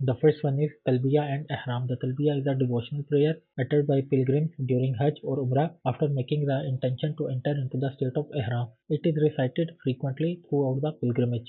The first one is Talbiya and Ihram. The Talbiya is a devotional prayer uttered by pilgrims during Hajj or Umrah after making the intention to enter into the state of Ihram. It is recited frequently throughout the pilgrimage.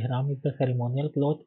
ihram is the ceremonial cloth.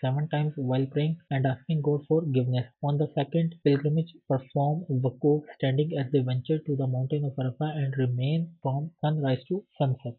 7 times while praying and asking God for forgiveness. On the second pilgrimage, perform waquf standing as they venture to the mountain of Arafah and remain from sunrise to sunset.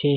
6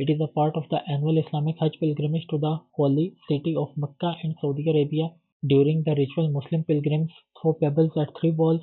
It is a part of the annual Islamic Hajj pilgrimage to the holy city of Mecca in Saudi Arabia. During the ritual, Muslim pilgrims throw pebbles at 3 walls.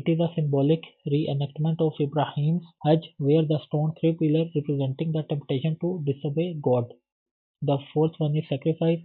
It is a symbolic reenactment of Ibrahim's Hajj, where the stone 3 pillars representing the temptation to disobey God. The fourth one is sacrifice.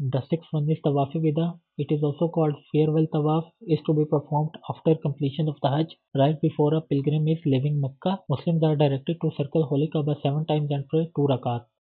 The sixth one is Tawaf Wida. It is also called farewell tawaf, is to be performed after completion of the Hajj, right before a pilgrim is leaving Makkah. Muslims are directed to circle Holy Kaaba 7 times and pray 2 rakat.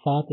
7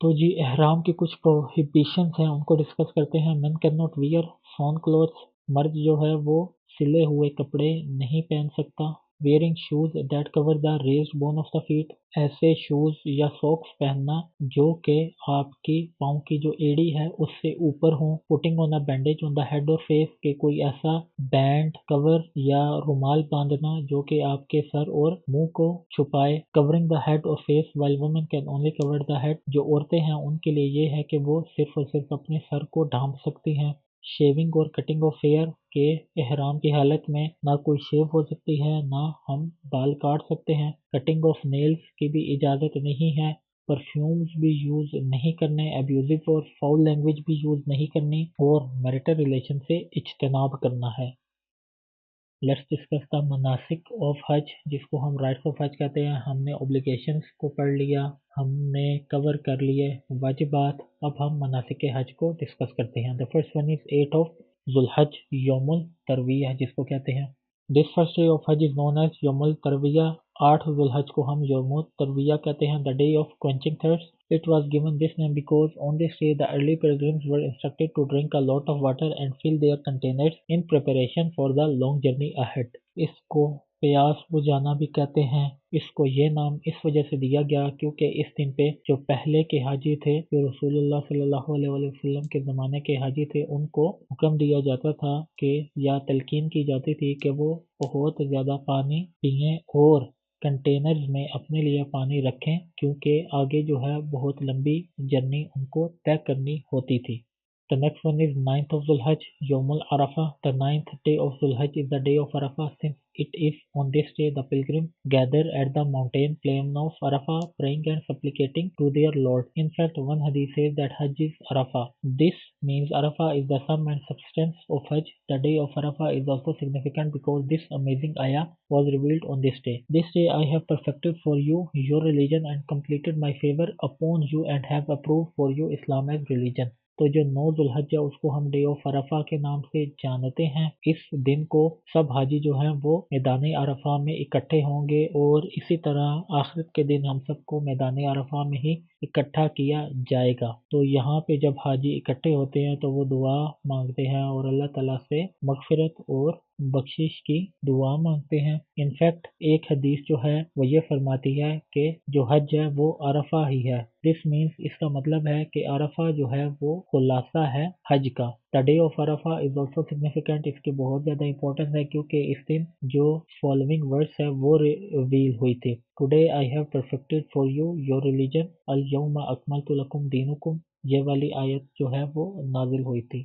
تو جی احرام کی کچھ پروہیبیشنس ہیں، ان کو discuss کرتے ہیں۔ Men can not wear sewn clothes, مرد جو ہے وہ سلے ہوئے کپڑے نہیں پہن سکتا۔ Wearing shoes that cover the raised bone of the feet, ایسے شوز یا ساکس پہننا جو کہ آپ کی پاؤں کی جو ایڑی ہے اس سے اوپر ہوں۔ Putting on a bandage on the head اور فیس، کہ کوئی ایسا بینڈ کور یا رومال باندھنا جو کہ آپ کے سر اور منہ کو چھپائے۔ کورنگ دا ہیڈ اور face while women can only cover the head, جو عورتیں ہیں ان کے لیے یہ ہے کہ وہ صرف اور صرف اپنے سر کو ڈھانپ سکتی ہیں۔ شیونگ اور کٹنگ آف ہیئر، کے احرام کی حالت میں نہ کوئی شیو ہو سکتی ہے نہ ہم بال کاٹ سکتے ہیں۔ کٹنگ آف نیلز کی بھی اجازت نہیں ہے۔ پرفیومز بھی یوز نہیں کرنے، ابیوزو اور فاؤل لینگویج بھی یوز نہیں کرنی، اور میرٹل ریلیشن سے اجتناب کرنا ہے۔ لیٹس ڈسکس دا مناسک آف حج، جس کو ہم رائٹس آف حج کہتے ہیں۔ ہم نے اوبلیگیشنز کو پڑھ لیا، ہم نے کور کر لیے واجبات، اب ہم مناسک حج کو ڈسکس کرتے ہیں۔ The first one is 8 of ذو الحج، یوم الترویہ جس کو کہتے ہیں۔ This first day of Hajj is known as یوم الترویہ، 8 ذو الحج کو ہم یوم الترویہ کہتے ہیں۔ The day of quenching thirst، it was given this name because on this day the early pilgrims were instructed to drink a lot of water and fill their containers in preparation for the long journey ahead۔ اس کو پیاس بجھانا بھی کہتے ہیں۔ اس کو یہ نام اس وجہ سے دیا گیا کیونکہ اس دن پہ جو پہلے کے حاجی تھے، جو رسول اللہ صلی اللہ علیہ وسلم کے زمانے کے حاجی تھے، ان کو حکم دیا جاتا تھا کہ یا تلقین کی جاتی تھی کہ وہ بہت زیادہ پانی پئیں اور کنٹینرز میں اپنے لیے پانی رکھیں، کیونکہ آگے جو ہے بہت لمبی جرنی ان کو طے کرنی ہوتی تھی۔ The next one is 9th of Dhul-Hajj, Yawm al-Arafah. The 9th day of Dhul-Hajj is the day of Arafah, since it is on this day the pilgrims gather at the mountain plain of Arafah, praying and supplicating to their Lord. In fact, one hadith says that Hajj is Arafah. This means Arafah is the sum and substance of Hajj. The day of Arafah is also significant because this amazing ayah was revealed on this day. This day I have perfected for you your religion and completed my favor upon you and have approved for you Islam as religion. تو جو 9 ذوالحج ہے اس کو ہم day of عرفہ کے نام سے جانتے ہیں۔ اس دن کو سب حاجی جو ہیں وہ میدان عرفہ میں اکٹھے ہوں گے، اور اسی طرح آخرت کے دن ہم سب کو میدان عرفہ میں ہی اکٹھا کیا جائے گا۔ تو یہاں پہ جب حاجی اکٹھے ہوتے ہیں تو وہ دعا مانگتے ہیں اور اللہ تعالیٰ سے مغفرت اور بخشش کی دعا مانگتے ہیں۔ انفیکٹ ایک حدیث جو ہے وہ یہ فرماتی ہے کہ جو حج ہے وہ عرفہ ہی ہے۔ دس مینس، اس کا مطلب ہے کہ عرفہ جو ہے وہ خلاصہ ہے حج کا۔ The day of Arfa is also significant, اس کی بہت زیادہ امپورٹنس ہے کیونکہ اس دن جو فالوئنگ ورڈس ہے وہ ریویل ہوئی تھی۔ Today I have perfected for you your religion, الیوم اکملت لکم دینکم، یہ والی آیت جو ہے وہ نازل ہوئی تھی۔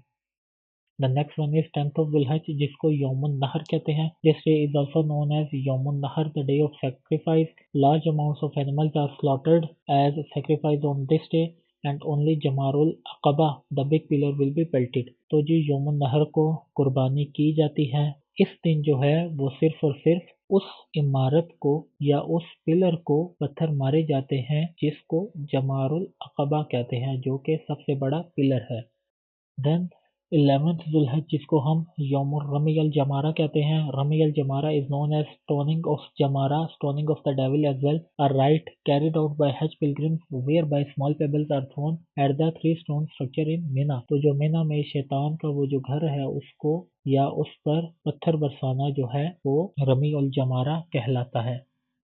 The next one is 10th of Dhul-Hajj، جس کو یوم النحر کہتے ہیں۔ This day is also known as یوم النحر، the day of sacrifice. Large amounts of animals are slaughtered as sacrifice on this day and only Jamar al-Aqaba, the big pillar, will be pelted۔ تو جی یوم النحر کو قربانی کی جاتی ہے۔ اس دن جو ہے وہ صرف اور صرف اس عمارت کو یا اس پلر کو پتھر مارے جاتے ہیں جس کو جمار العقبہ کہتے ہیں، جو کہ سب سے بڑا پلر ہے۔ دین 11th ذوالحج، جس کو ہم یوم الرمی الجمارہ کہتے ہیں۔ رمی الجمارہ is known as stoning of Jamara, stoning of the devil as well, a rite carried out by Hajj pilgrims whereby small pebbles are thrown at the 3-stone structure in Mina۔ تو جو مینا میں شیطان کا وہ جو گھر ہے اس کو یا اس پر پتھر برسانا جو ہے وہ رمی الجمارہ کہلاتا ہے۔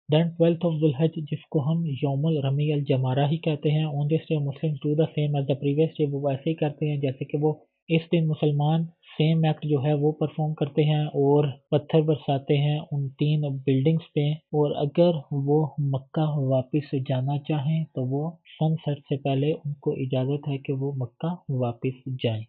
Then 12th of Dhul-Hajj، جس کو ہم یوم الرمی الجمارہ ہی کہتے ہیں۔ On this day Muslims do the same as the previous day، وہ ایسے ہی کرتے ہیں جیسے کہ وہ اس دن مسلمان سیم ایکٹ جو ہے وہ پرفارم کرتے ہیں اور پتھر برساتے ہیں ان 3 بلڈنگز پہ، اور اگر وہ مکہ واپس جانا چاہیں تو وہ سن سیٹ سے پہلے ان کو اجازت ہے کہ وہ مکہ واپس جائیں۔